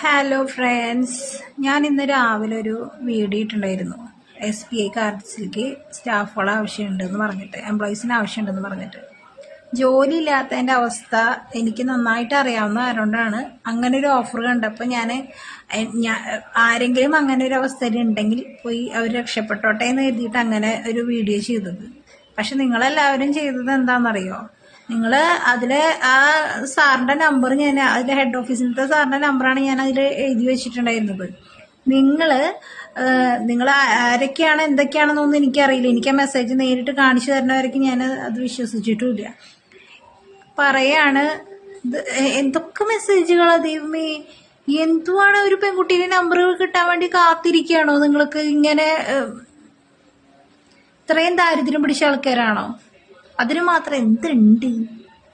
Hello friends, ഞാൻ ഇന്ന് രാവിലെ ഒരു വീഡിയോ ഇട്ടുണ്ടായിരുന്നു. SBI കാർഡ്സിലേക്ക് സ്റ്റാഫുകൾ ആവശ്യമുണ്ടെന്ന് പറഞ്ഞിട്ട്, എംപ്ലോയീസിന് ആവശ്യമുണ്ടെന്ന് പറഞ്ഞിട്ട്. ജോലി ഇല്ലാത്തതിൻ്റെ അവസ്ഥ എനിക്ക് നന്നായിട്ട് അറിയാവുന്ന ആരോണ്ടാണ് അങ്ങനെ ഒരു ഓഫർ കണ്ടപ്പോൾ ഞാൻ ആരെങ്കിലും അങ്ങനെ ഒരു അവസ്ഥയിൽ ഉണ്ടെങ്കിൽ പോയി അവർ രക്ഷപ്പെട്ടോട്ടെ എന്ന് കരുതിയിട്ട് അങ്ങനെ ഒരു വീഡിയോ ചെയ്തത്. പക്ഷെ നിങ്ങളെല്ലാവരും ചെയ്തത് എന്താണെന്നറിയോ? നിങ്ങൾ അതിൽ ആ സാറിൻ്റെ നമ്പർ ഞാൻ അതിൽ ഹെഡ് ഓഫീസിലത്തെ സാറിൻ്റെ നമ്പറാണ് ഞാൻ അതിൽ എഴുതി വെച്ചിട്ടുണ്ടായിരുന്നത്. നിങ്ങൾ ആരൊക്കെയാണ് എന്തൊക്കെയാണെന്നൊന്നും എനിക്കറിയില്ല. എനിക്ക് ആ മെസ്സേജ് നേരിട്ട് കാണിച്ചു തരുന്നവരേക്ക് ഞാൻ അത് വിശ്വസിച്ചിട്ടുമില്ല. പറയാണ് എന്തൊക്കെ മെസ്സേജുകളാ ദൈവമേ! എന്തുവാണ് ഒരു പെൺകുട്ടീൻ്റെ നമ്പർ കിട്ടാൻ വേണ്ടി കാത്തിരിക്കുകയാണോ നിങ്ങൾക്ക്? ഇങ്ങനെ ഇത്രയും ദാരിദ്ര്യം പിടിച്ച ആൾക്കാരാണോ? അതിന് മാത്രം എന്തുണ്ട്?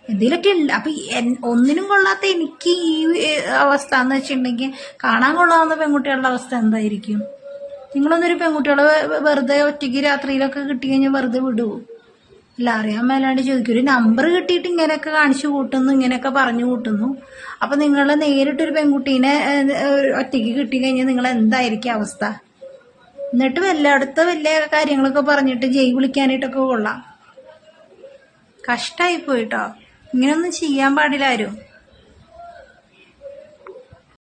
എന്തെങ്കിലുമൊക്കെ ഉണ്ട്. അപ്പം ഒന്നിനും കൊള്ളാത്ത എനിക്ക് ഈ അവസ്ഥ എന്ന് വെച്ചിട്ടുണ്ടെങ്കിൽ കാണാൻ കൊള്ളാവുന്ന പെൺകുട്ടികളുടെ അവസ്ഥ എന്തായിരിക്കും? നിങ്ങളൊന്നൊരു പെൺകുട്ടികളെ വെറുതെ ഒറ്റയ്ക്ക് രാത്രിയിലൊക്കെ കിട്ടി കഴിഞ്ഞാൽ വെറുതെ വിടുവോ? അല്ല, അറിയാൻ മേലാണ്ട് ചോദിക്കും. ഒരു നമ്പർ കിട്ടിയിട്ട് ഇങ്ങനെയൊക്കെ കാണിച്ചു കൂട്ടുന്നു, ഇങ്ങനെയൊക്കെ പറഞ്ഞു കൂട്ടുന്നു. അപ്പം നിങ്ങൾ നേരിട്ടൊരു പെൺകുട്ടീനെ ഒറ്റയ്ക്ക് കിട്ടിക്കഴിഞ്ഞാൽ നിങ്ങൾ എന്തായിരിക്കും അവസ്ഥ? എന്നിട്ട് വലിയ കാര്യങ്ങളൊക്കെ പറഞ്ഞിട്ട് ജയ് വിളിക്കാനായിട്ടൊക്കെ കൊള്ളാം. കഷ്ടമായി പോയിട്ടോ. ഇങ്ങനെയൊന്നും ചെയ്യാൻ പാടില്ല ആരും.